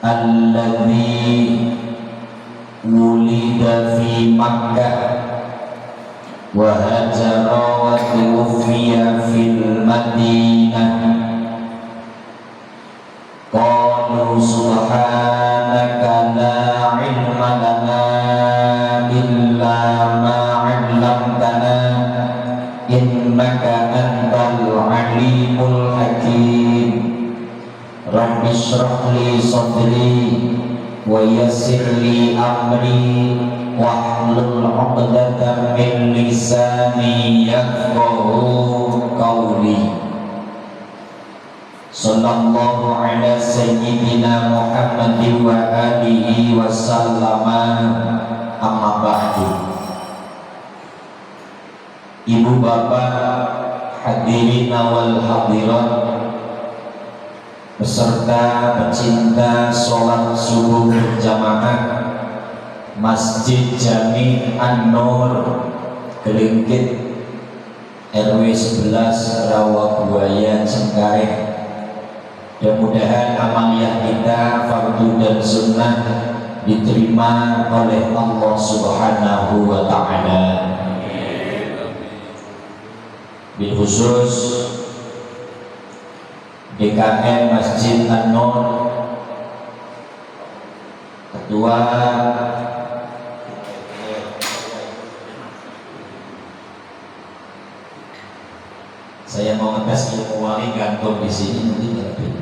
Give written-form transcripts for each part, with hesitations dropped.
alladzi wulida fi Makkah wa hajara wa tuwfiya fil Madinah. Qalu subhanaka la ilma lana illa ma 'allamtana innaka antal alimul hakim. Rabbi shrah li sadri wa yassir li amri wahlul 'uqdatam min lisani yafqahu qawli. Sallallahu ala sayyidina Muhammadin wa alihi wa sallama, amma ba'du. Ibu bapak hadirin wal hadirat beserta pecinta sholat subuh berjamaah Masjid Jami An-Nur Gelingkit RW 11 Rawabuaya Cengkareng. Mudah-mudahan amaliyah kita fardu dan sunnah diterima oleh Allah Subhanahu wa ta'ala. Bil khusus DKM Masjid An-Nur, Ketua saya mau ngetes ilmu wali gantung di sini nanti lebih.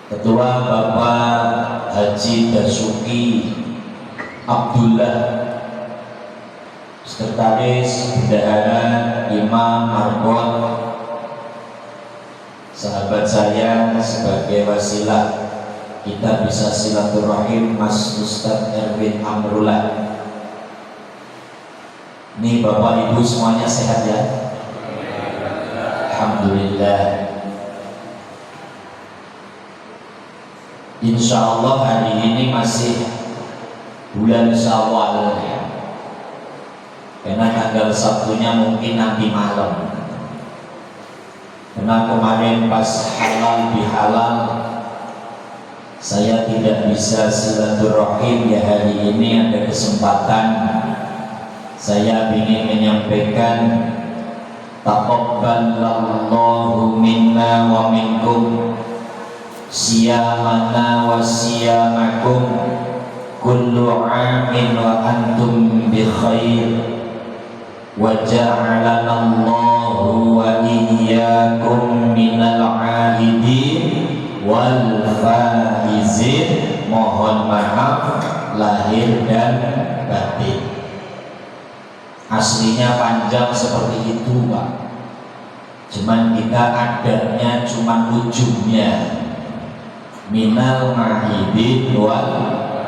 Ketua Bapak Haji Dasuki Abdullah, Sekretaris Bendahara Imam Marbon, sahabat saya sebagai wasilah kita bisa silaturahim Mas Ustadz Erwin Amrullah. Ini Bapak Ibu semuanya sehat ya? Alhamdulillah. Insya Allah hari ini masih bulan Syawal ya. Karena tanggal Sabtunya mungkin nanti malam. Karena kemarin pas halal bihalal saya tidak bisa silaturahim ya, hari ini ada kesempatan saya ingin menyampaikan taqabbalallahu minna wa minkum siyamana wa siyamakum kullu amin wa antum bi khair wa ja'alana Allahu wa iyyakum minal 'aidin wal faizin. Mohon maaf lahir dan batin. Aslinya panjang seperti itu Pak, cuman kita adatnya cuman ujungnya minal ma'idin wal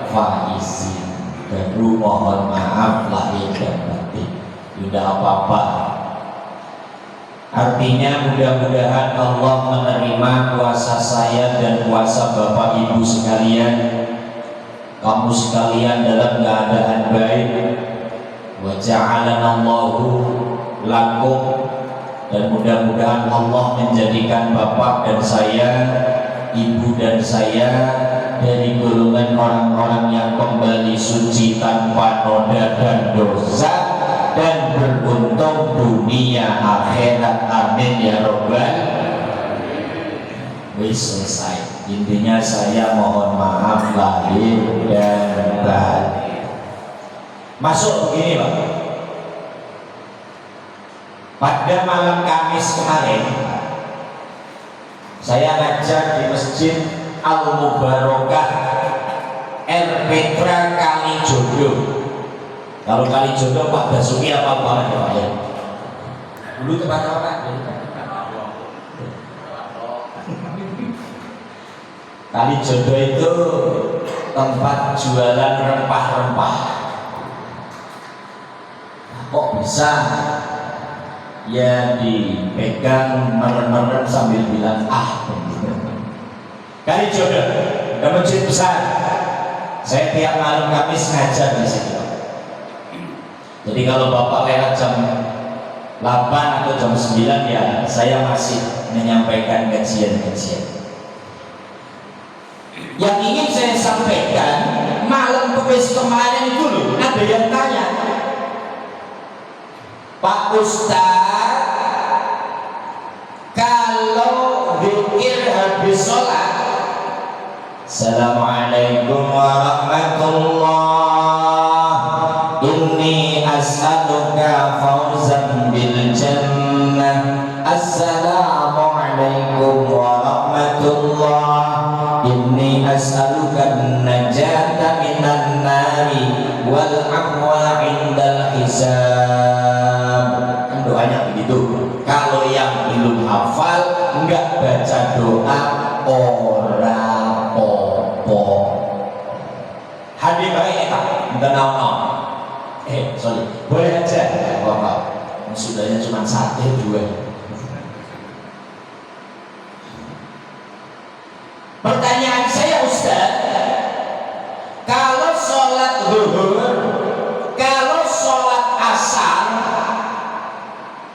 faizin, baru mohon maaf lahir dan batin. Tidak apa-apa. Artinya mudah-mudahan Allah menerima puasa saya dan puasa Bapak Ibu sekalian, kamu sekalian dalam keadaan baik. Wa ja'alana Allahu lakum, dan mudah-mudahan Allah menjadikan Bapak dan saya, Ibu dan saya dari golongan orang-orang yang kembali suci tanpa noda dan dosa dan beruntung dunia akhirat. Amin ya Rabbal. Wis selesai. Intinya saya mohon maaf lahir dan batin. Masuk begini Pak. Pada malam Kamis kemarin saya ngajak di Masjid Al-Mubarakah R. Petra Kalijodo. Kalau Kalijodo Pak Basuki apa Pak ya? Dulu tempat apa Pak? Kalijodo itu tempat jualan rempah-rempah. Kok bisa ya dipegang meren-meren sambil bilang Kalijodo ada masjid besar. Saya tiap malam Kamis ngajar di situ. Jadi kalau Bapak lewat jam 8 8 atau jam 9 ya saya masih menyampaikan kajian-kajian. Yang ingin saya sampaikan, malam Kamis kemarin itu loh, ada yang tanya, Pak Ustaz, kalau zikir habis sholat, Assalamualaikum warahmatullah, inni as'aluka fawzan bil jannah, Assalamualaikum warahmatullah, inni as'aluka najata minan nari wal afwa indal hisab. Kan doanya begitu. Kalau yang belum hafal enggak baca doa ora popo. Hadir baik tak? Enggak naon. Sorry. Boleh aja. Bapak. Sudahnya cuma sate 2. Pertanyaan saya Ustaz, kalau sholat zuhur, kalau sholat asar,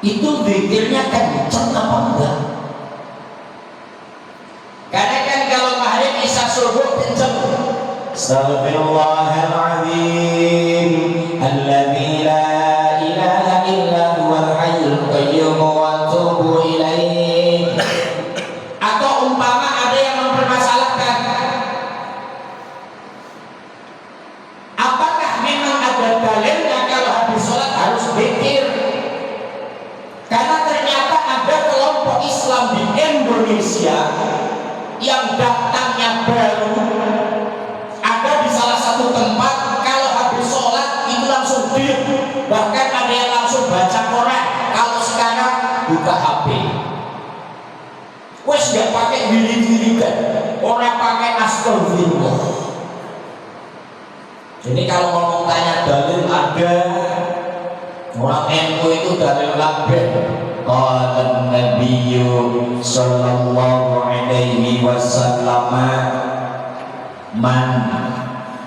itu zikirnya kenceng apa enggak? Karena kan kalau maghrib isya subuh kenceng. Astaghfirullahaladzim, alladzi la ilaha illa huwal hayyul qayyum wa atubu ilaih. Atau umpama ada yang mempermasalahkan, apakah memang ada dalilnya kalau habis sholat harus zikir? Karena ternyata ada kelompok Islam di Indonesia yang datangnya baru, ada di salah satu tempat kalau habis sholat itu langsung diam, bahkan ada yang langsung baca Quran. Kalau sekarang buka HP, wes gak pakai wirid-wiridan, orang pakai astagfirullah. Jadi kalau ngomong tanya dalil ada, orang NU itu dalil kabeh. Qala Nabiyyu sallallahu alaihi wasallam, man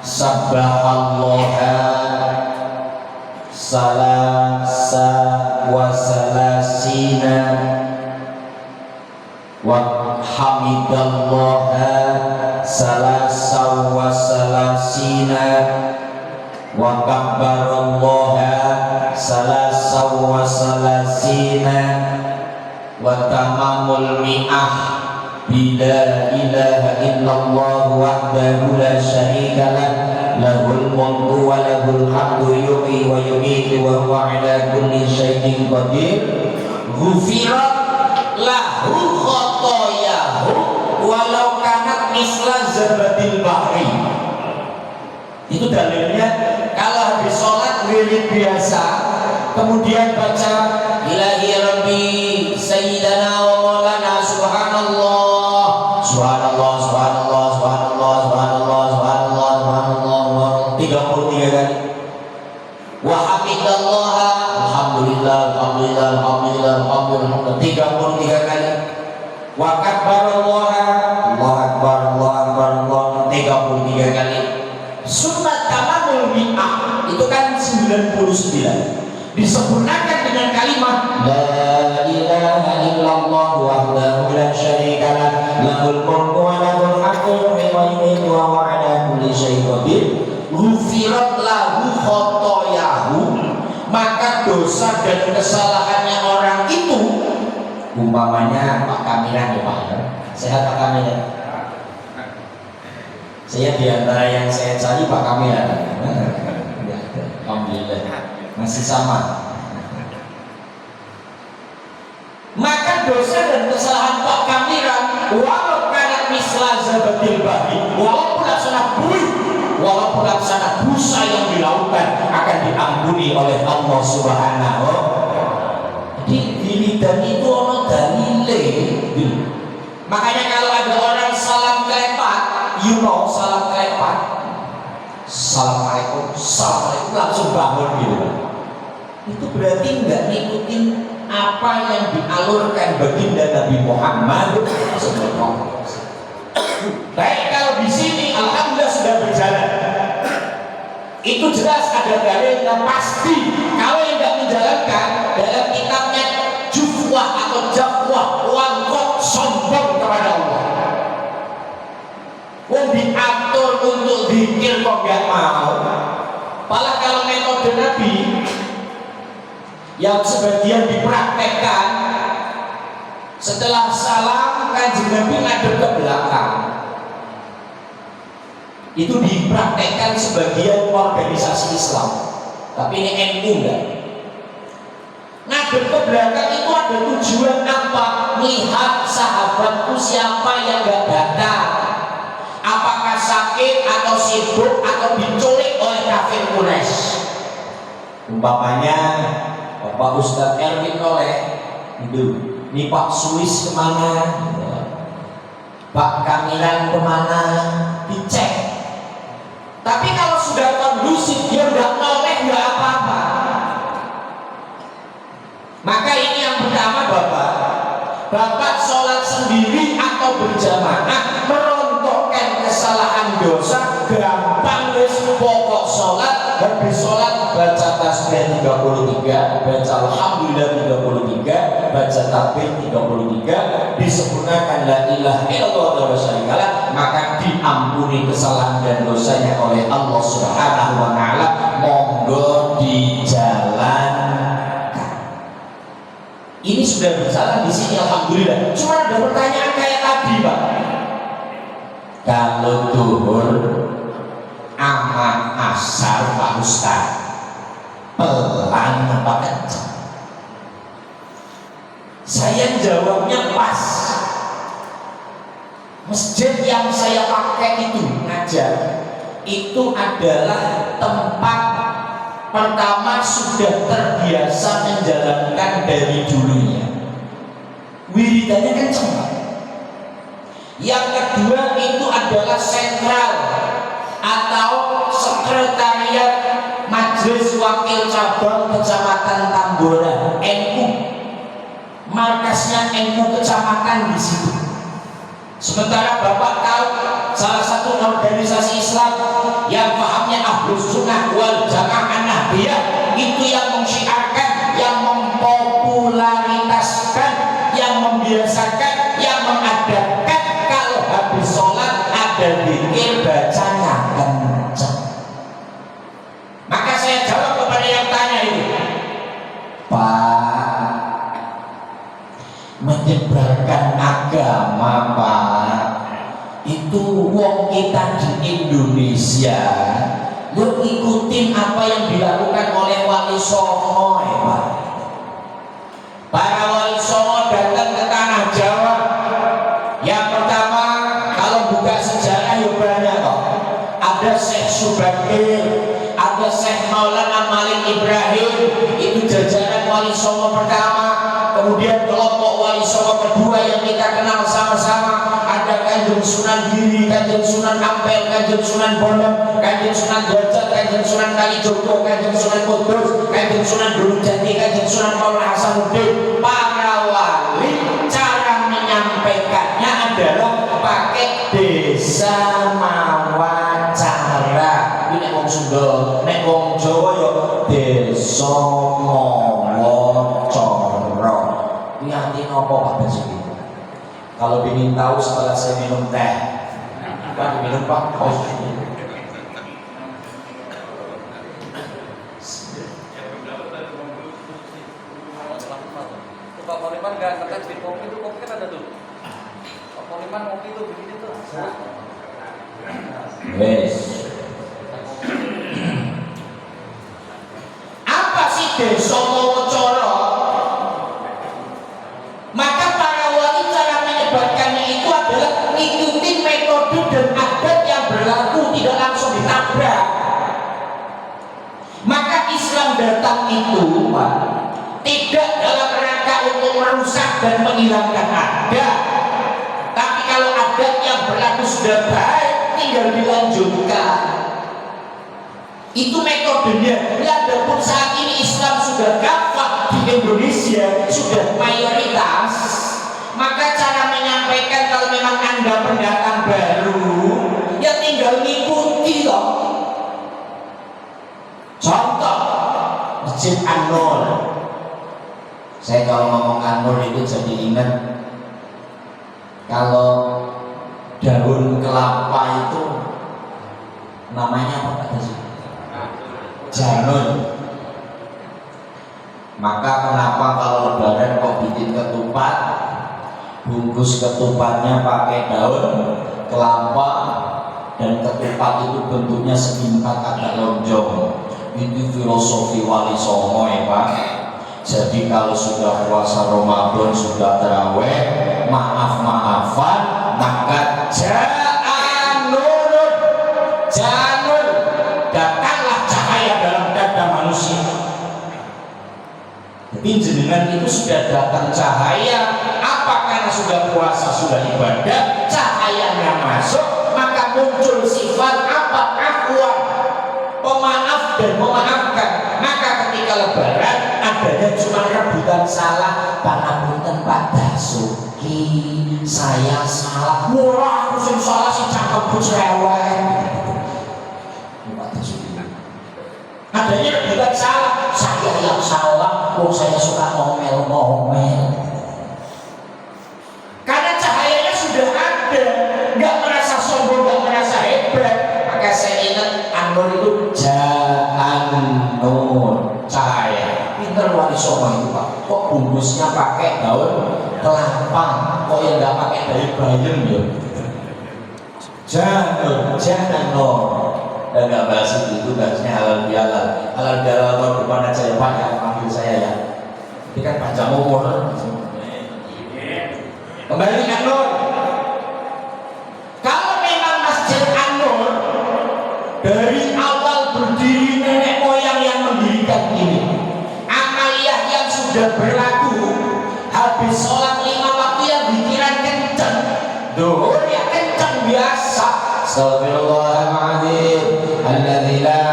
sabbahallaha salasa wa salasina wa hamidallaha salasa wa salasina wa kabbarallaha salasa wa salasina wa tamamul mi'ah bila ilaha illallah wahdahu la syarika lah, lahul mulku wa lahul hamdu yuhyi wa yumiitu wa huwa ala kulli syai'in qadir, ghufirat lahu khotoyahu walau kanat misla zabadil bahri. Itu dalilnya kalau habis sholat wirid biasa, kemudian baca ilahi rabbi sayyidana wa maulana subhanallah subhanallah subhanallah subhanallah subhanallah subhanallah subhanallah 33 kali, wa hamidallah alhamdulillah alhamdulillah alhamdulillah alhamdulillah 33 kali, wa kabbarallah Allahu akbar Allahu akbar Allah 33 kali. Sunat tamamul mi'ah itu kan 99, disempurnakan dengan kalimat la ilaha illallah wahdahu la syarika lah, lahul mulku wa lahul hamdu wa yumiitu wa huwa ala kulli syai'in qadir, ghufirat lahu khotoyahu, maka dosa dan kesalahannya orang itu, umpamanya Pak Kamiran ya Pak, sehat Pak Kamiran? Saya diantara yang saya cari Pak Kamiran. Alhamdulillah masih sama. Maka dosa dan kesalahan Pak Kamiran, walau kanat misla zabadil bahri, walaupun laksana buih, walaupun laksana busa yang dilakukan, akan diampuni oleh Allah Subhanahu. Jadi wiridan itu ono dalile. Makanya kalau ada orang salam kelepat, you know, salam kelepat, assalamualaikum, assalamualaikum, langsung bangun gitu. Itu berarti nggak ngikutin apa yang dialurkan baginda Nabi Muhammad sallallahu alaihi wasallam. Baik, kalau di sini alhamdulillah sudah berjalan, itu jelas ada dalilnya pasti. Kalau yang nggak menjalankan, dalam kitabnya mau. Malah kalau metode Nabi yang sebagian dipraktekkan, setelah salam Kanjeng Nabi ngadep ke belakang. Itu dipraktekkan sebagian organisasi Islam, tapi ini NU enggak. Ngadep ke belakang itu ada tujuan apa? Melihat sahabatku siapa yang gak datang, apakah sakit atau sibuk atau diculik oleh kafir Quraisy. Umpamanya Bapak Ustadz Erwin Noleh itu, ini Pak Suis kemana, Pak Kamilan kemana, dicek. Tapi kalau sudah kondusif, dia nggak noleh nggak apa-apa. Maka ini yang pertama, Bapak sholat sendiri atau berjamaah, merontokkan kesalahan dosa, gampang wis. Pokok sholat, habis sholat baca tasbih 33, baca alhamdulillah 33, baca takbir 33, disempurnakan la ilaha illallah wa syarikalah, maka diampuni kesalahan dan dosanya oleh Allah Subhanahu wa taala. Monggo dijalankan. Ini sudah berjalan di sini alhamdulillah. Cuma ada pertanyaan kayak tadi, Pak. Kalau duhur aman asar Pak Ustaz, pelan apa kencang? Saya jawabnya pas. Masjid yang saya pakai itu ngajar, itu adalah tempat pertama sudah terbiasa menjalankan dari dulunya. Wiridannya kencang, Pak. Yang kedua itu adalah sentral atau sekretariat Majelis Wakil Cabang Kecamatan Tambora, NU. Markasnya NU kecamatan di situ. Sementara Bapak tahu salah satu organisasi Islam yang pahamnya Ahlus Sunnah wal Jamaah Nahdiyah itu yang mensyiarkan, yang mempopularitaskan, yang membiasakan, yang mengadapkan kalau habis sholat ada zikir bacanya kencang. Maka saya jawab kepada yang tanya itu, Pak, menyebarkan agama, Pak, itu wong kita di Indonesia yuk ikutin apa yang dilakukan oleh Wali Songo, Pak. Para Wali Songo datang ke tanah Jawa. Yang pertama, kalau buka sejarah ya banyak kok. Ada Syekh Subakir, ada Syekh Maulana Malik Ibrahim, itu jajaran Wali Songo pertama. Kemudian kelompok Wali Songo kedua yang kita kenal sama-sama, ada Kanjeng Sunan Giri, Kanjeng Sunan Ampel, Kanjeng Sunan Bonang, Kanjeng Sunan Derajat, Kanjeng Sunan Kalijogo, Kanjeng Sunan Kudus, Kanjeng Sunan Durujati, Kanjeng Sunan Maulana Hasanuddin. Para wali cara menyampaikannya adalah pakai desa mawacara. Ini nek wong Sunda, nek wong Jawa ya desa mawacara. Ini artinya apa Pak Basuki? Kalau ingin tahu setelah saya minum teh, Pak diminum Pak. Pak Poliman nggak tekan di kopi itu, kopi kan ada tuh. Pak Poliman kopi itu begini tuh. Yes. Apa sih desa mawacara? Maka para wali cara menyebarkannya itu adalah mengikuti metode dan adat yang berlaku, tidak langsung ditabrak. Maka Islam datang itu, Pak, tidak dalam rangka untuk merusak dan menghilangkan adat. Tapi kalau adat yang berlaku sudah baik, tinggal dilanjutkan. Itu metodenya. Adapun saat ini Islam sudah kafah di Indonesia, sudah mayoritas, maka cara menyampaikan kalau memang Anda pendatang baru, ya tinggal ngikuti loh. Contoh Masjid An-Nur. Saya kalau ngomong An-Nur itu jadi ingat kalau daun kelapa itu Namanya apa kata sih? Janur. Maka kenapa kalau lebaran kok bikin ketupat, bungkus ketupatnya pakai daun kelapa, dan ketupat itu bentuknya setingkat agak lonjong. Itu filosofi Wali Songo ya Pak. Jadi kalau sudah puasa Ramadan, sudah taraweh, maaf-maafan, maka janur, datanglah cahaya dalam dada manusia. Jadi jenengan itu sudah datang cahaya, apa karena sudah puasa, sudah ibadah, cahayanya masuk, maka muncul sifat apa? Afwan, pemaaf dan memaafkan. Maka ketika lebaran adanya cuma rebutan salah, pangapunten Pak Dasuki, saya salah. Wah, aku sing salah sih cakep cerewet. Pak Dasuki. Adanya rebutan salah, saya yang salah, kok saya suka ngomel-ngomel. Karena cahayanya sudah ada, nggak merasa sombong, nggak merasa hebat. Maka saya ingat Anur itu Nur, cahaya. Pinter Wali Songo itu Pak. Kok bungkusnya pakai daun kelapa, kok yang nggak pakai dari bayam ya? Jangan Nur. Dan nggak bahas itu bahasnya halal bihalal. Halal bihalal tahun depan aja ya Pak ya, panggil saya ya. Ini kan panjang umur. Kembali Anur. Kalau memang Masjid Anur dari awal berdiri nenek moyang yang mendirikan ini, amaliyah yang sudah berlaku, habis sholat 5 waktu yang pikiran kenceng, duhur ya kenceng biasa. Astagfirullahaladzim, alladzi la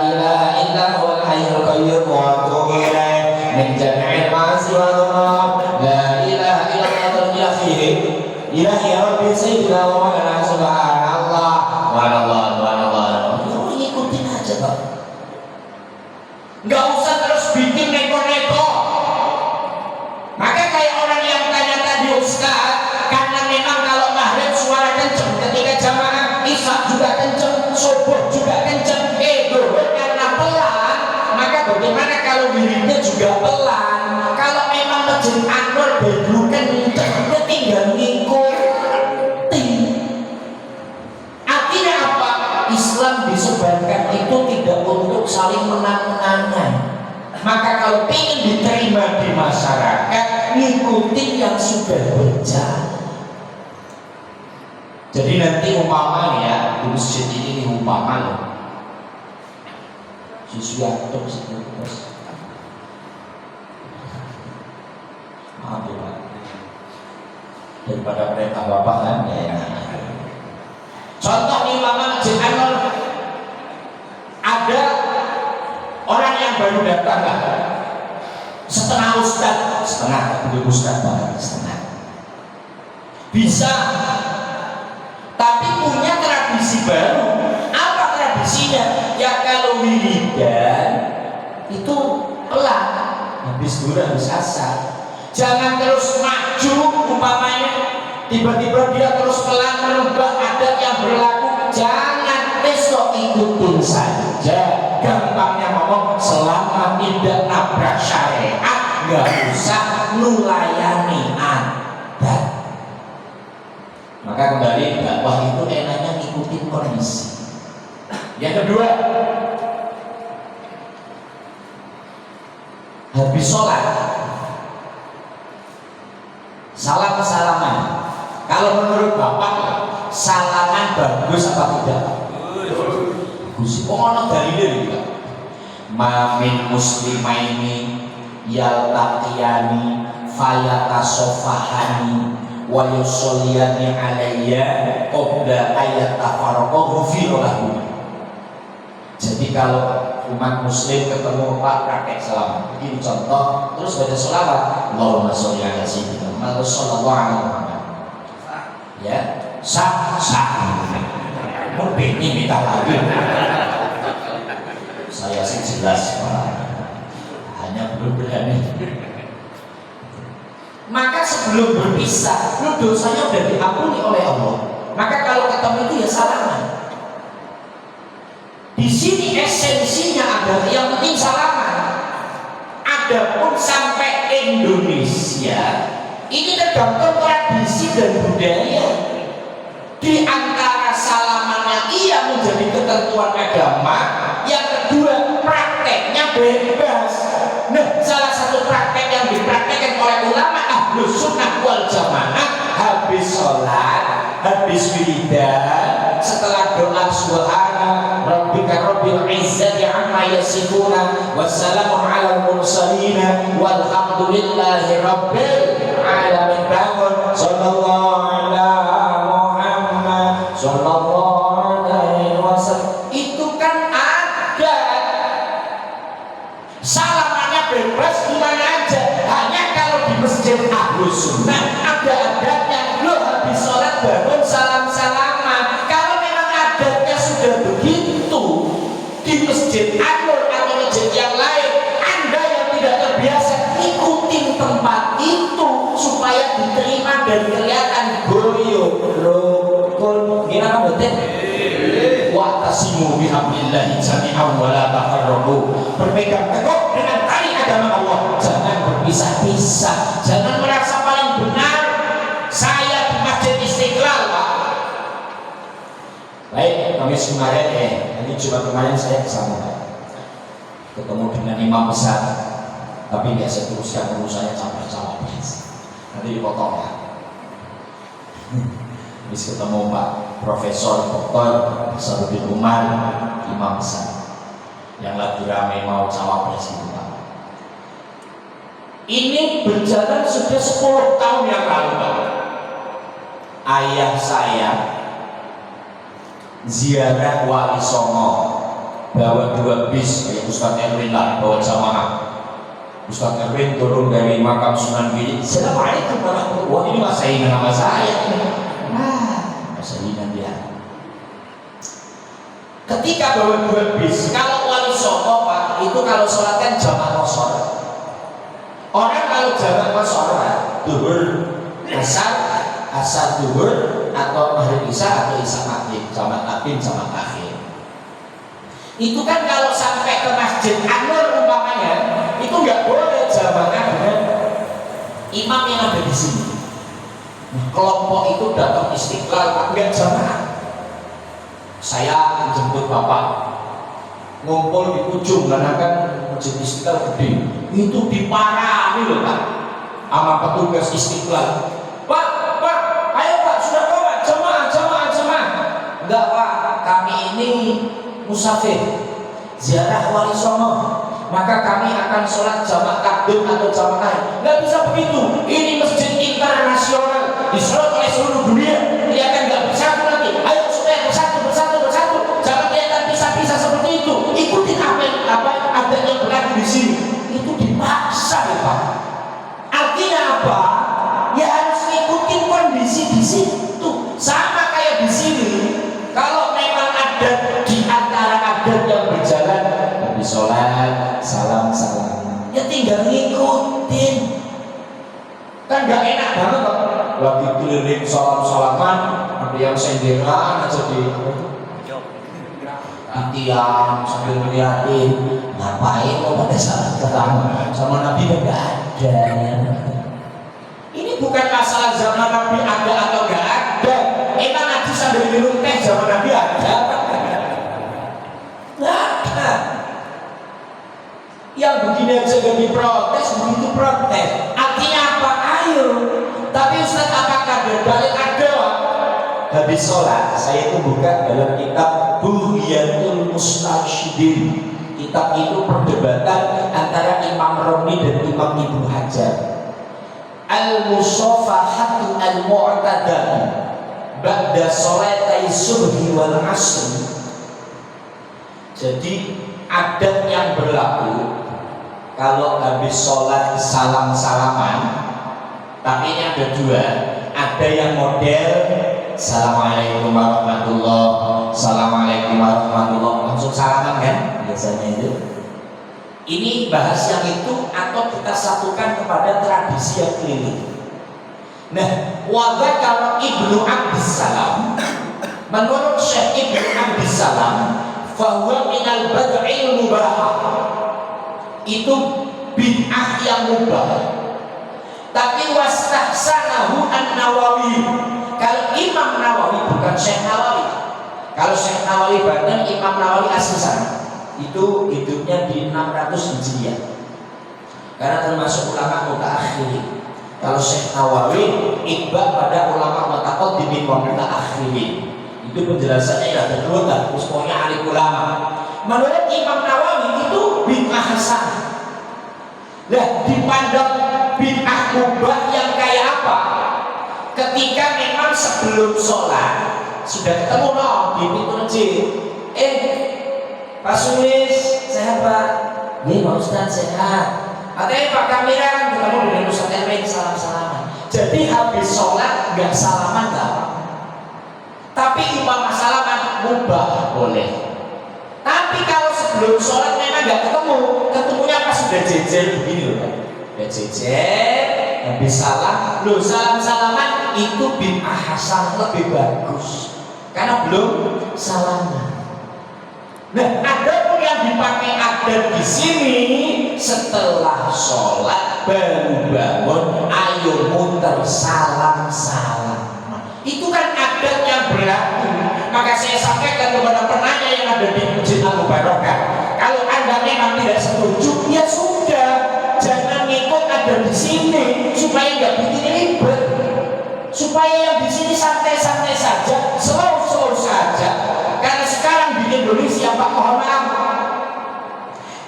ilaha illa huwal hayyul qayyum wa atubu ilaih min jami'il ma'asi wa dhunub, la ilaha illallah ila fihi ilahi rabbi sayyidina wa ma'ana subhanallah subhanallah subhanallah. Ikutin aja Pak, nggak usah terus bikin neko-neko. Maka kayak orang yang tanya tadi Ustaz, karena memang kalau maghrib suara kenceng, ketika jamaah isya juga kenceng, subuh juga kenceng, duhur karena pelan, maka bagaimana kalau wiridnya juga pelan? Kalau memang Masjid Anur dulu kenceng, dia tinggal ngikutin. Artinya apa? Islam disebarkan itu tidak untuk saling menang-menangan. Maka kalau ingin diterima di masyarakat, ngikutin yang sudah berjalan. Jadi nanti umpama ya, di masjid ini umpama loh, sesuatu terus. Maaf ya Pak, daripada perintah Bapak kan ya. Contoh nih Mama Masjid Anur, ada orang yang baru datang lah, setengah ustaz bahkan setengah bisa, tapi punya tradisi baru. Apa tradisinya? Ya kalau wiridan itu pelan, habis duhur habis asar. Jangan terus maju umpamanya, tiba-tiba dia terus pelan merubah adat yang berlaku. Jangan, besok ikutin saja. Gampangnya ngomong, selama tidak nabrak syariat, nggak usah nulayani adat. Maka kembali, dakwah itu enaknya ngikutin kondisi. Yang kedua, habis sholat salaman. Kalau menurut Bapak, salaman bagus apa tidak? Bagus. Oh, ono dalile iki. Mamin muslimaini yaltaqiyani fayatasofahani wa yusalliyani alayya qabla ayat tafarraqu lahu. Jadi kalau umat muslim ketemu Pak kakek salam, begini contoh, terus baca sholawat, Allahumma sholli ala sayyidina Muhammad sallallahu alaihi wasallam. Ya, sah. Mau ini minta lagi. Saya sih jelas Pak, hanya belum berani. Maka sebelum berpisah, lu dosanya udah diampuni oleh Allah. Maka kalau ketemu itu ya salaman. Ini esensinya adalah yang penting salaman. Adapun sampai Indonesia ini tergantung tradisi dan budaya. Di antara salamannya iya menjadi ketentuan agama, yang kedua prakteknya bebas. Nah, salah satu praktek yang dipraktekkan oleh ulama Ahlus Sunnah wal Jamaah, habis sholat, habis wiridan, setelah doa subhana rabbika rabbil izzati amma yasifuna wassalamu ala mursalin walhamdulillahi rabbil alamin. Bangun sallallahu ala Muhammad sallallahu alaihi wasallam. Itu kan ada salamannya bebas gimana aja. Hanya kalau di masjid Ahlus Sunnah ada adatnya, lo habis sholat bangun salam-salaman. Kalau memang adatnya sudah begitu di masjid Anur atau masjid yang lain, Anda yang tidak terbiasa ikutin tempat itu supaya diterima dan kelihatan goyo rukun. Gimana betul? Wa'tasimu bihablillahi jami'an wa la tafarraqu. Berpegang teguh dengan tali agama Allah, jangan berpisah-pisah, jangan merasa paling benar. Saya di Masjid Istiqlal, Pak. Baik, Kamis kemarin ini Jumat kemarin saya ke sana, Pak. Ketemu dengan imam besar, tapi nggak saya teruskan urusannya capek-capek. Nanti dipotong ya. Habis ketemu Pak Profesor Dr. Sarudin Umar, imam besar yang lagi ramai mau cawapres itu, Pak. Ini berjalan sudah 10 tahun yang lalu, Pak. Ayah saya ziarah Wali Songo, bawa 2 bis kayak Ustaz Erwin lah, bawa jamaah. Ustaz Erwin turun dari makam Sunan Giri, assalamualaikum warahmatullahi wabarakatuh. Ini masa ingat nama saya. Masa ingat dia. Ketika bawa 2 bis, kalau Wali Songo, Pak, itu kalau sholat kan jamaah qashar. Orang kalau jamaah qashar, duhur, asar duhur, atau maghrib isya atau isya maghrib, jamaah takdim, jamaah takhir. Itu kan kalau sampai ke Masjid Anur umpamanya, itu nggak boleh jamaah dengan imam yang ada di sini. Kelompok itu datang Istiqlal, nggak jamaah. Saya menjemput bapak, ngumpul di ujung karena kan Masjid Istiqlal gede. Itu diparahi loh, Pak, sama petugas Istiqlal. Pak, ayo Pak, sudah kau Pak, jamaah. Enggak Pak, kami ini musafir, ziarah Wali Songo, maka kami akan sholat jamaah takdim atau jamaah takhir. Nggak bisa begitu, ini masjid internasional, disolat oleh seluruh dunia, kelihatan nggak bersatu nanti. Ayo supaya bersatu, jangan kelihatan pisah-pisah seperti itu. Ikutin apa ada yang berlaku di sini. Itu dipaksa ya Pak. Artinya apa? Ya harus ngikutin kondisi di situ. Sama kayak di sini. Kalau memang ada di antara adat yang berjalan, habis sholat, salam, ya tinggal ngikutin. Kan gak enak banget kok. Lagi keliling salam-salaman, ada yang senderan aja di tiang sambil ngeliatin. Ngapain lo pada saat ketemu sama Nabi kan gak ada ya. Ini bukan masalah zaman Nabi ada atau gak ada. Emang ngaji sambil minum teh zaman Nabi ada? Gak ada. Yang begini aja gak diprotes, begitu protes. Artinya apa? Ayo. Tapi Ustaz, apakah ada dalil? Ada. Habis sholat, saya itu buka dalam kitab Bughyatul Mustarsyidin. Kitab itu perdebatan antara Imam Romli dan Imam Ibnu Hajar. Al-Musafahatu al-Mu'tadah ba'da sholatai subhi wal asr. Jadi adat yang berlaku kalau habis sholat salam-salaman, tapi ini ada 2. Ada yang model assalamualaikum warahmatullahi, assalamualaikum warahmatullahi, langsung salaman kan biasanya itu. Ini bahas yang itu atau kita satukan kepada tradisi yang keliling. Nah, kalau Ibnu Abdissalam, menurut Syekh Ibnu Abdissalam, fahuwa minal bad'il mubah. Itu bid'ah yang mubah. Tapi wastahsanahu an-Nawawi. Kalau Imam Nawawi, bukan Syekh Nawawi. Kalau Syekh Nawawi Banten, Imam Nawawi asli sana. Itu hidupnya di 600 Hijriah. Karena termasuk ulama mutaakhirin. Kalau Syekh Nawawi iqbal pada ulama mutaqaddimin wa mutaakhirin. Itu penjelasannya ya terus pokoknya alim ulama. Menurut Imam Nawawi itu bid'ah hasanah. Nah, dipandang bid'ah mubah yang kayak apa? Ketika memang sebelum sholat sudah ketemu di pintu masjid. Pak Sulis, sehat Pak? Nih Pak Ustaz sehat. Katanya Pak Kamira kan ketemu dengan Ustaz Erwin, salam-salaman. Jadi habis sholat nggak salaman nggak apa. Tapi imam salaman mubah boleh. Tapi kalau sebelum sholat memang nggak ketemu, ketemunya pas sudah jejer begini loh Pak. Udah jejer, habis salam, loh salam-salaman itu bid'ah hasan lebih bagus. Karena belum salaman. Nah, ada pun yang dipakai adat di sini setelah sholat baru bangun, ayo muter salam-salam. Itu kan adat yang berlaku. Maka saya sampaikan kepada penanya yang ada di Masjid Al-Mubarakah, kalau Anda memang tidak setuju, ya sudah, jangan ngikut ada di sini supaya nggak bikin ribet. Supaya yang di sini santai-santai saja, slow-slow saja. Karena sekarang di Indonesia Pak, mohon maaf,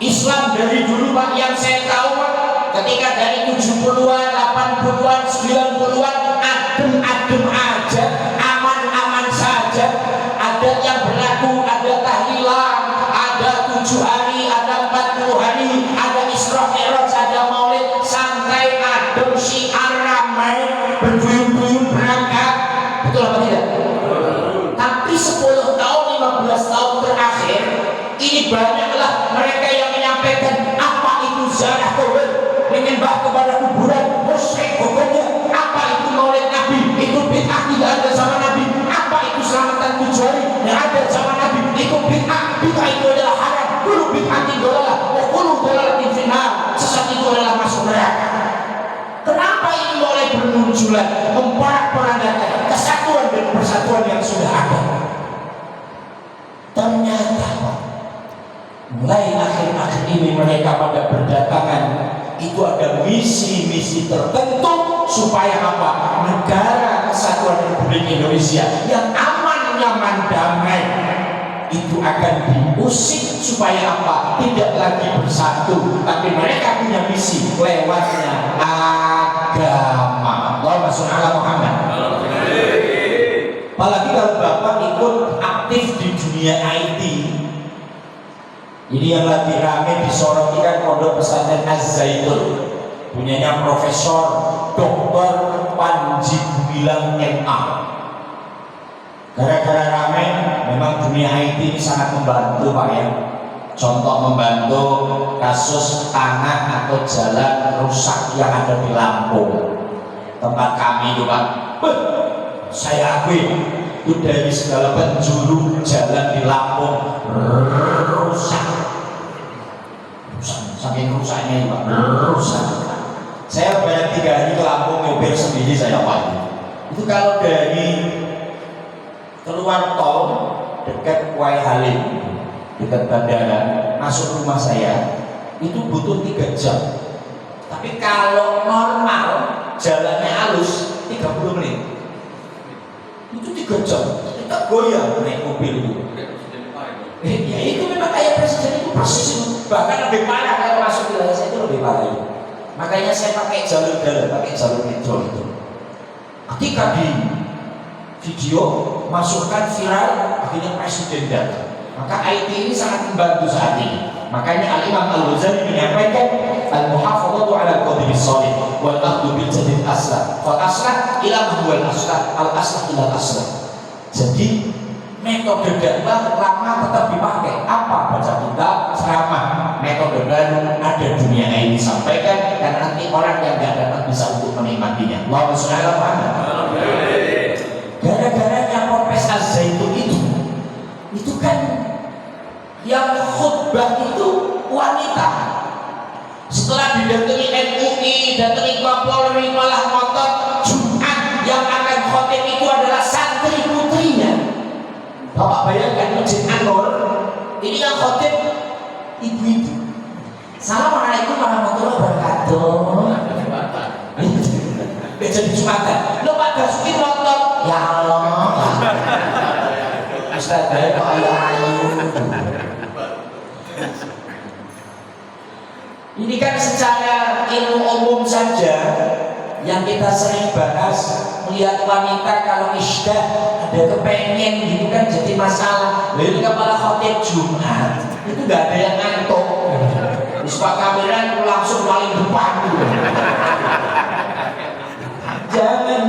Islam dari dulu Pak yang saya tahu Pak, ketika dari 70-an, 80-an, 90-an adem-adem aja, aman-aman saja. Adat yang berlaku, ada tahlilan, ada 7 hari, ada 40 hari, ada Isra Mi'raj, ada Maulid, santai, adem, syiar, ramai, berduyun-duyun berangkat. Betul apa tidak? Tapi 10 tahun, 15 tahun terakhir ini banyaklah mereka yang menyampaikan apa itu ziarah kubur, menyembah kepada kuburan, musyrik hukumnya, apa itu maulid Nabi, itu bid'ah tidak ada zaman Nabi, apa itu selamatan 7 hari yang ada zaman Nabi, itu bid'ah, bid'ah itu adalah haram, kullu bid'atin dolalah, wa kullu dolalatin finnar, sesat itu adalah masuk neraka. Kenapa ini mulai bermunculan, memporak-porandakan kesatuan dan persatuan yang sudah ada? Ternyata mulai akhir-akhir ini mereka pada berdatangan itu ada misi-misi tertentu supaya apa? Negara Kesatuan Republik Indonesia yang aman, nyaman, damai itu akan diusik supaya apa? Tidak lagi bersatu, tapi mereka punya misi lewatnya agama. Allahumma sholli ala Muhammad. Apalagi kalau Bapak ikut aktif di dunia IT. Ini yang lagi rame disoroti kan Pondok Pesantren Az-Zaitun, punyanya Profesor Dr. Panji Gumilang MA. Gara-gara rame, memang dunia IT ini sangat membantu Pak ya. Contoh membantu kasus tanah atau jalan rusak yang ada di Lampung. Tempat kami itu Pak, saya akui itu dari segala penjuru jalan di Lampung rusak, saking rusaknya Pak, rusak. Saya banyak 3 hari ke Lampung nyopir sendiri saya Pak. Itu kalau dari keluar tol dekat Kuai Halim, dekat bandara, masuk rumah saya itu butuh 3 jam. Tapi kalau normal jalannya halus 30 menit. Itu 3 jam, kita goyang naik mobil itu. Ya itu memang kayak presiden itu persis itu. Bahkan lebih parah kalau masuk wilayah saya itu lebih parah itu. Makanya saya pakai jalur darat, pakai jalur metro itu. Ketika di video masukkan viral, akhirnya presiden datang. Maka IT ini sangat membantu saat ini. Makanya Al-Imam Al-Ghazali menyampaikan al-muhafadzatu 'ala al-qadri as-shalih wal akhdhu bil jadid aslah. Fal aslah ila ma huwa al-aslah, al-aslah ila al-aslah. Jadi metode dakwah lama tetap dipakai. Apa? Baca kitab, ceramah. Metode baru ada dunia ini sampaikan, dan nanti orang yang tidak dapat bisa untuk menikmatinya. Allahumma sholli ala Muhammad. Gara-garanya Ponpes Az-Zaitun itu kan Setelah didatangi MUI, datangi Kapolri, malah ngotot Jumat yang akan khotib itu adalah santri putrinya. Bapak bayangkan Masjid An-Nur ini yang khotib ibu-ibu. Assalamualaikum warahmatullahi wabarakatuh. Jadi Jumatan. Lo Pak Basuki ngotot, ya Allah. Ustaz kok ayu. Ini kan secara ilmu umum saja yang kita sering bahas, melihat wanita kalau isdah ada kepengen gitu kan jadi masalah. Lalu kepala khotib Jumat itu nggak ada yang ngantuk. Terus Pak kamera langsung paling depan.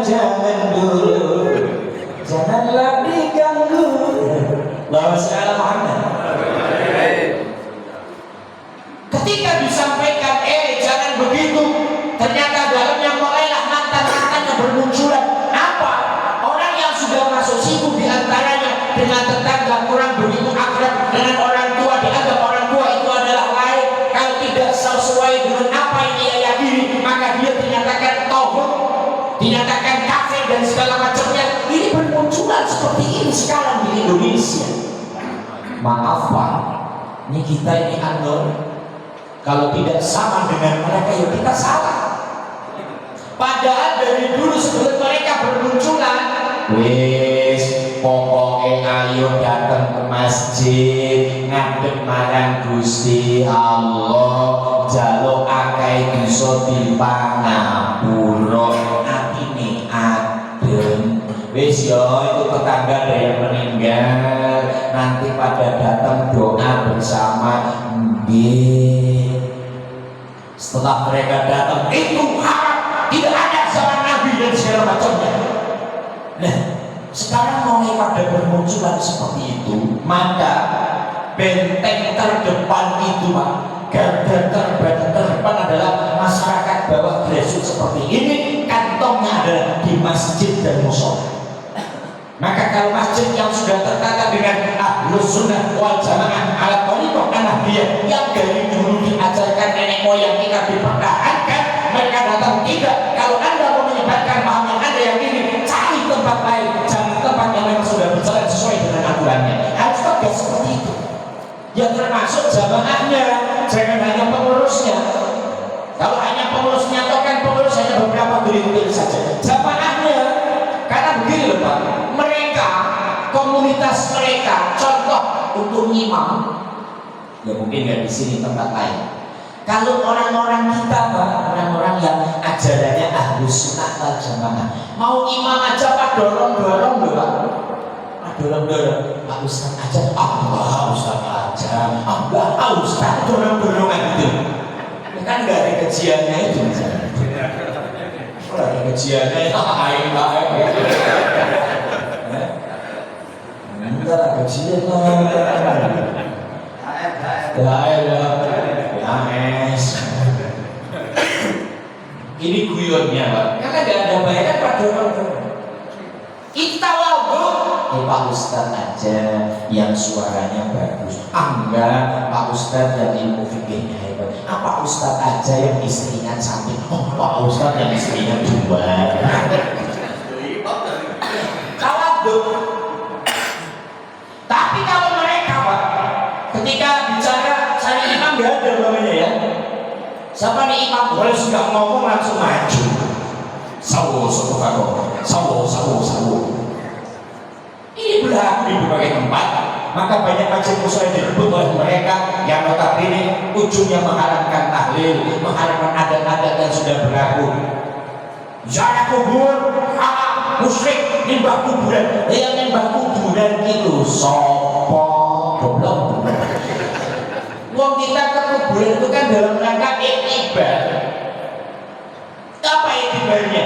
Jangan dulu, janganlah diganggu. Allahumma shalli ala Muhammad. Ketika disampaikan, jangan begitu, ternyata dalamnya mulailah mantan-mantannya bermunculan. Apa? Orang yang sudah masuk situ diantaranya dengan tetangga kurang begitu akrab, dengan orang tua dianggap orang tua itu adalah lain. Kalau tidak sesuai dengan apa yang dia yakini, maka dia dinyatakan tauhid, dinyatakan kafir dan segala macamnya. Ini bermunculan seperti ini sekarang di Indonesia. Maaf Pak, ini kita ini An-Nur. Kalau tidak sama dengan mereka, ya kita salah. Padahal dari dulu sebelum mereka bermunculan, wis pokoknya ayo datang ke masjid, ngadep marang Gusti Allah, jaluk akeh bisa dipangapura, atine adem. Wis yo itu tetangga ada yang meninggal, nanti pada datang doa bersama. Setelah mereka datang, itu haram, tidak ada zaman Nabi dan segala macamnya. Nah, sekarang mulai pada bermunculan seperti itu, maka benteng terdepan itu, Pak, garda terdepan adalah masyarakat bawah grassroots seperti ini. Kantongnya adalah di masjid dan musola. Maka kalau masjid yang sudah tertata dengan Ahlus Sunnah wal Jamaah ala thariqah An-Nahdiyah yang dari dulu diajarkan nenek moyang kita dipertahankan, mereka datang tidak. Kalau Anda mau menyebarkan paham yang Anda yakini, cari tempat lain, jangan tempat yang memang sudah berjalan sesuai dengan aturannya. Harus tegas seperti itu. Ya termasuk jamaahnya, jangan hanya pengurusnya. Kalau hanya pengurusnya, atau kan pengurus hanya beberapa gelintir saja. Jamaahnya, karena begini loh Pak, mereka, komunitas mereka, contoh untuk imam, ya mungkin nggak di sini, tempat lain. Kalau orang-orang kita Pak, orang-orang yang ajarannya Ahlus Sunnah wal Jamaah, mau imam aja Pak dorong-dorong loh Pak, dorong-dorong, Pak Ustaz aja, Ustaz aja, Ustaz dorong-dorongan gitu. Ya kan nggak ada kajiannya itu. Ada kajiannya itu enggak ada kajian ini guyonnya Pak, karena nggak ada bayaran pada orang. Kita Pak Ustaz aja yang suaranya bagus, enggak Pak Ustaz yang ilmu fikihnya hebat, Pak Ustaz aja yang istrinya cantik, Pak Ustaz yang istrinya dua. Tapi kalau mereka Pak, ketika bicara cari imam nggak ada namanya ya. Siapa nih imam? Boleh sudah ngomong langsung maju. Sawo. Ini berlaku di berbagai tempat. Maka banyak masjid musola direbut oleh mereka yang notabene ujungnya mengharamkan tahlil, mengharamkan adat-adat yang sudah berlaku. Ziarah kubur, musyrik, nyembah kuburan. Yang nyembah kuburan itu sopo goblok. Wong kita ke kuburan itu kan dalam rangka iktibar. Apa iktibarnya?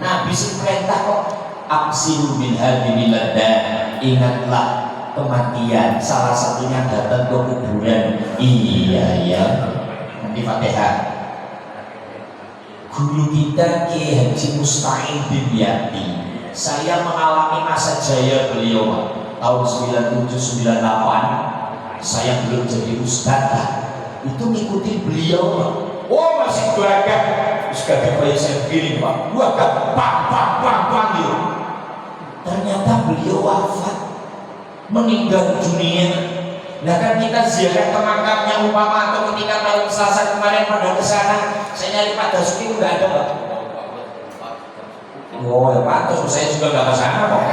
Nabi perintah kok, absiru bil hadimi ladan, ingatlah kematian, salah satunya datang ke kuburan. Iya ya, nanti Fatihah. Guru kita Ki Haji Musta'in bin Yati, saya mengalami masa jaya beliau tahun 97-98. Saya belum jadi ustadz, itu ngikutin beliau Oh masih gagah, terus gagah kayak saya begini Pak, gagah bang gitu. Ternyata beliau wafat, meninggal dunia. Nah kan kita ziarah ke makamnya umpama atau ketika malam Selasa kemarin pada kesana, saya nyari Pak Dasuki itu nggak ada Pak. Oh ya Pak, terus saya juga nggak kesana kok.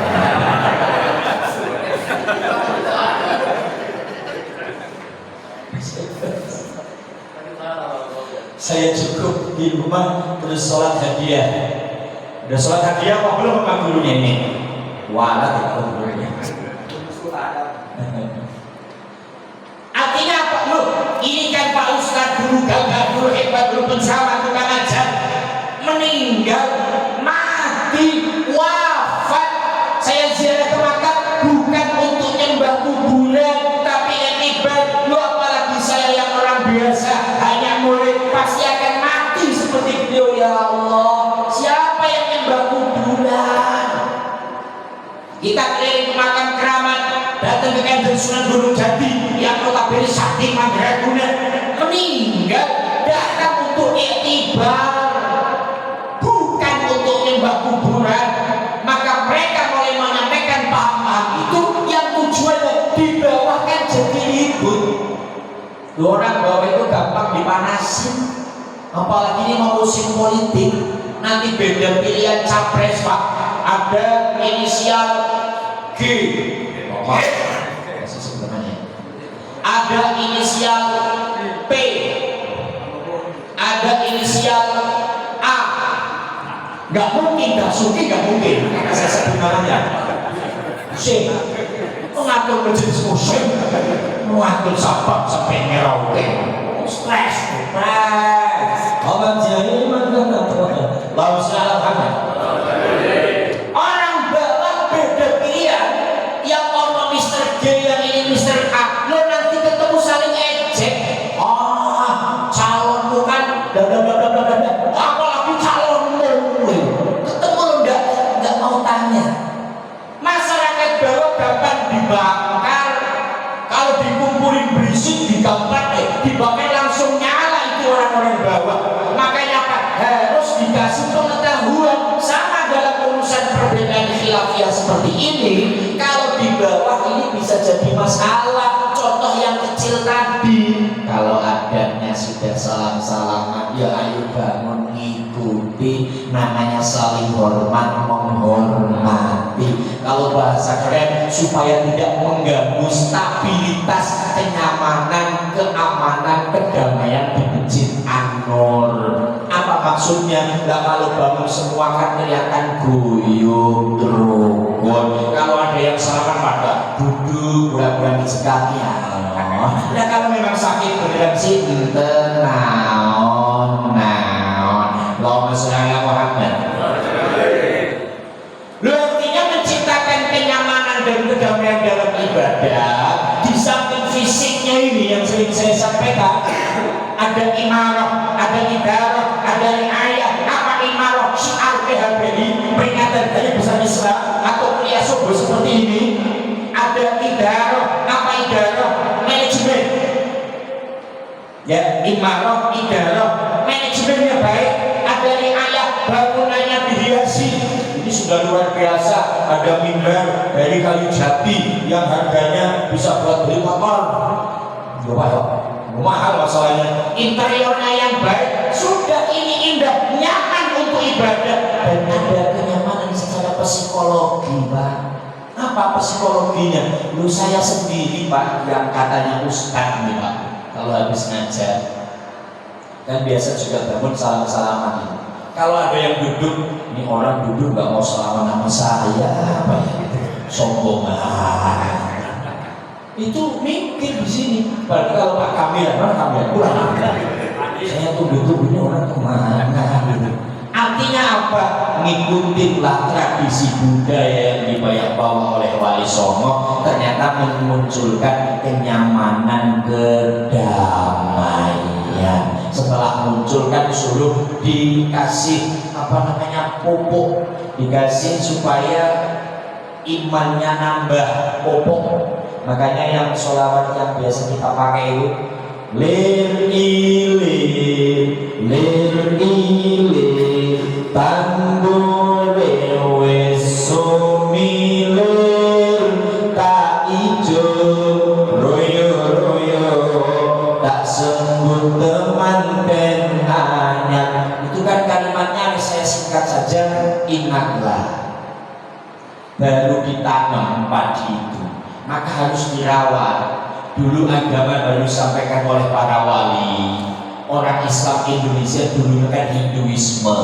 Saya cukup di rumah terus sholat hadiah. Udah sholat hadiah apa belum sama gurunya ini? Walat itu gurunya. Artinya apa? Loh, ini kan Pak Ustadz dulu gagah, dulu hebat, dulu pensamat, tukang ajar, meninggal, mati, wafat. Saya ziarah ke makam bukan untuk nyembah kuburan, tapi etibar. Lu apalagi saya yang orang biasa, hanya murid, pasti akan mati seperti beliau. Ya Allah, siapa yang nyembah kuburan? Kita keliling ke makam keramat, datang ke Kanjeng Sunan Gunung Jati yang notabene sakti mandraguna, meninggal, datang untuk iktibar, bukan untuk nyembah kuburan. Maka mereka mulai menyampaikan paham itu yang tujuannya di bawah kan jadi ribut. Orang bawah itu gampang dipanasin, apalagi ini mau musim politik, nanti beda pilihan capres Pak, ada inisial G, ada inisial P, ada inisial A. Gak mungkin Dasuki, gak mungkin karena saya sebut namanya C. Mengatur majelis musim, mengatur sabab sampai ngerauke, stres. Obat jahil mana lalu salah hangat. Orang bawah beda pilihan, yang ono Mr. G, yang ini Mr. A. Lo nanti ketemu saling ejek. Calonmu kan apalagi calonmu. Ketemu lo nggak mau tanya. Masyarakat bawah gampang dibakar. Kalau dikumpulin berisik dibakar langsung nyala itu orang-orang bawah. Makanya apa? Harus dikasih pengetahuan. Sama dalam urusan perbedaan khilafiyah seperti ini, kalau di bawah ini bisa jadi masalah. Contoh yang kecil tadi, kalau adanya sudah salam-salaman, ya ayo bangun ngikuti, namanya saling hormat menghormati. Kalau bahasa keren, supaya tidak mengganggu stabilitas, kenyamanan, keamanan, kedamaian di Masjid An-Nur. Apa maksudnya? Nah, kalau bangun semua kan kelihatan guyup rukun. Kalau ada yang salaman pada duduk pura-pura dicekaki ya. Nah kalau memang sakit beneran sih naon. Allahumma sholli ala Muhammad. Lu artinya menciptakan kenyamanan dan kedamaian dalam ibadah. Di samping fisiknya ini yang sering saya sampaikan, ada imarah, ada idarah, ada riayah. Apa imarah? Syiar PHBI, peringatan hari besar Islam atau kuliah subuh seperti ini. Ada idarah. Apa idarah? Manajemen. Ya, imarah, idarah, manajemennya baik. Ada riayah, bangunannya dihiasi. Ini sudah luar biasa. Ada mimbar dari kayu jati yang harganya bisa buat beli motor. Coba ya, mahal masalahnya. Interiornya yang baik, sudah ini indah, nyaman untuk ibadah, dan ada kenyamanan secara psikologi, Pak. Apa psikologinya? Lu saya sendiri Pak, yang katanya ustaz nih Pak, kalau habis ngajar kan biasa juga bangun salam-salaman. Kalau ada yang duduk, ini orang duduk nggak mau salaman sama saya, apa ya? Sombong itu mikir di sini. Padahal kalau Pak Kamil, mana Kamil? Kurang. Saya tunggu ini orang kemana? Artinya apa? Ngikutinlah tradisi budaya yang dibawa oleh Wali Songo. Ternyata memunculkan kenyamanan, kedamaian. Setelah muncul kan suruh dikasih pupuk, dikasih supaya imannya nambah, pupuk. Makanya yang sholawat yang biasa kita pakai itu lir ilir tanggule wis sumilir tak ijo royo tak sembut teman dan hanya. Itu kan kalimatnya saya singkat saja. Ingatlah baru ditanam padi itu maka harus dirawat. Dulu agama baru disampaikan oleh para wali. Orang Islam Indonesia dulu kan Hinduisme,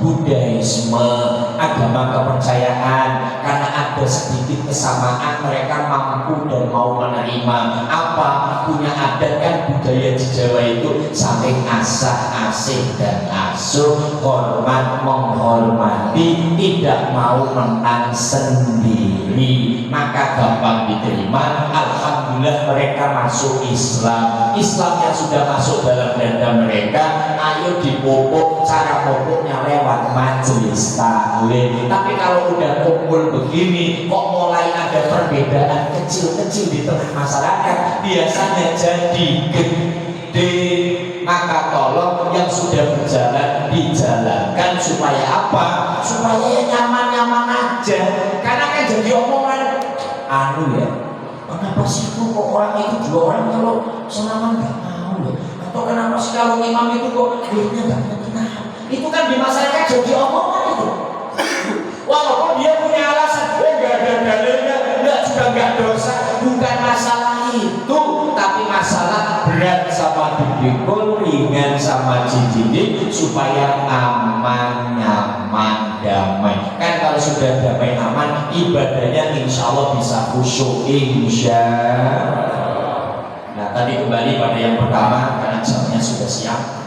Buddhaisme, agama kepercayaan. Karena ada sedikit kesamaan mereka mampu dan mau menerima. Apa punya adat kan budaya di Jawa itu saling asah asih dan asuh, hormat menghormati, tidak mau menang sendiri, maka gampang diterima. Alhamdulillah mereka masuk Islam. Islam yang sudah masuk dalam dada mereka, ayo dipupuk. Cara pupuknya lewat majelis taklim. Tapi kalau udah kumpul begini kok mulai ada perbedaan kecil-kecil di tengah masyarakat, biasanya jadi gede. Maka tolong yang sudah berjalan dijalankan supaya apa? Supaya nyaman-nyaman aja. Karena kan jadi omongan ya, kenapa sih kok orang itu dua orang kalau selama nggak mau ya? Atau kenapa sih kalau imam itu kok duitnya nggak kenal? Itu kan di masyarakat jadi omongan itu. Walaupun dia punya alasan, nggak ada dalilnya, nggak dosa. Bukan masalah itu, tapi masalah berat sama dipikul, ringan sama cincin, supaya aman, nyaman, damai. Kan kalau sudah damai aman, ibadahnya insya Allah bisa khusyuk, insya. Nah tadi kembali pada yang pertama, karena jamnya sudah siap.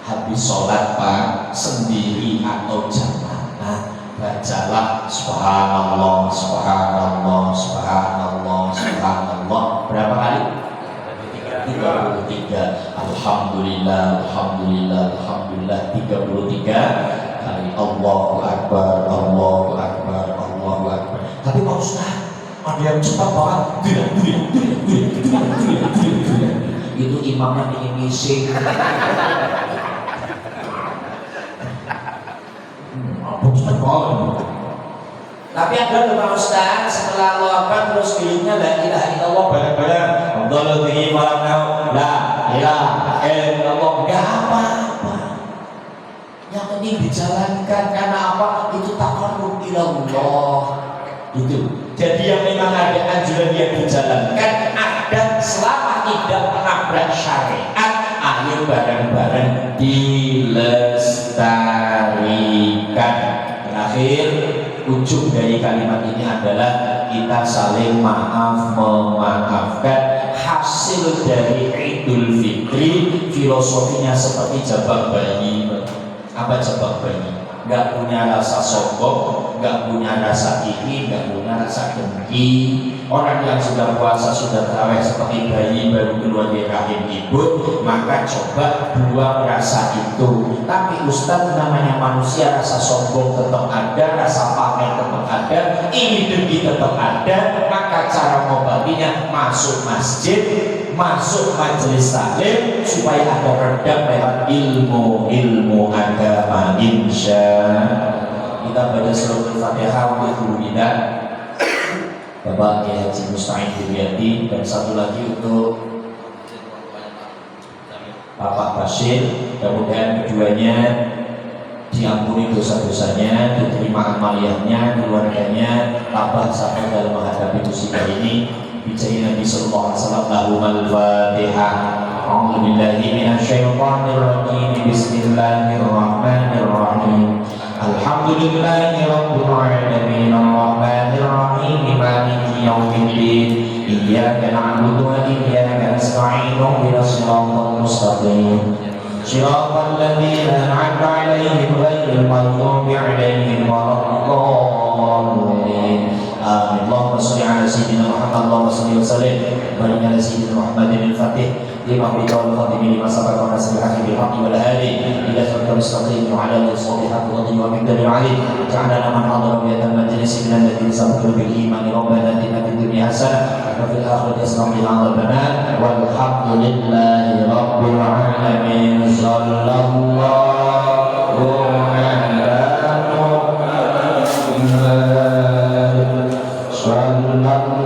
Habis sholat Pak, sendiri atau jamaah, bacalah subhanallah, subhanallah, subhanallah, subhanallah. Berapa kali? 33. Alhamdulillah, alhamdulillah, alhamdulillah. 33 kali. Allahu akbar, Allahu akbar, Allahu akbar. Tapi Pak Ustaz, ada yang cepat banget. Itu imamnya ingin ngisi. Tapi ada loh Pak Ustaz, setelah Allah Akbar terus bilangnya la ilaha illallah bareng-bareng. Allahu tinggi malam la ilaha illallah. Enggak apa-apa. Yang penting dijalankan. Karena apa? Itu taqarrub ilallah. Itu. Jadi yang memang ada anjuran yang dijalankan, ada selama tidak menabrak syariat, ayo bareng-bareng dilestarikan. Terakhir, ujung dari kalimat ini adalah kita saling maaf memaafkan. Hasil dari Idul Fitri filosofinya seperti jabang bayi. Apa jabang bayi? Gak punya rasa sombong, gak punya rasa iri, gak punya rasa dengki. Orang yang sudah puasa, sudah tarawih seperti bayi baru keluar dari rahim ibu, maka coba buang rasa itu. Tapi Ustaz, namanya manusia, rasa sombong tetap ada, rasa pamer tetap ada, iri dengki tetap ada. Maka cara mengobatinya masuk masjid, masuk majelis taklim, supaya ada redam lewat ilmu agama. Insya kita baca surah Al-Fatihah untuk guru kita Bapak Kiai Haji Musta'in Duryati, dan satu lagi untuk Bapak Bashir. Mudah-mudahan keduanya diampuni dosa-dosanya, diterima amaliyahnya, keluarganya tabah sampai dalam menghadapi musibah ini. Bijahi Nabi sallallahu alaihi wasallam. Al-Fatihah. A'udzu billahi minasyaitonir rajim. Bismillahirrahmanirrahim. Alhamdulillahi rabbil alamin. Arrahmanir rahim. Maliki yaumiddin. Iyyaka na'budu wa iyyaka nasta'in. Ihdinas siratal mustaqim. Shiratal ladzina an'amta 'alaihim ghairil maghdubi 'alaihim waladdallin. Amin. Allahumma shalli 'ala sayyidina Muhammad Allahumma salli wa sallim barik ala sayyidina Muhammadin al-Fatih lima qulta wal khatimi lima sabaqa wa nasir al-haqqi bil haqqi wal hadi ila siratal mustaqim wa ala alihi washabihi haqqi wa miqdaril ali ja'alna man hadara bi hadal majlis min alladhina sabaqu bil iman rabbana atina fid dunya hasanah wa fil akhirati hasanah wa qina adzabannar walhamdulillahi rabbil alamin sallallahu Sallallahu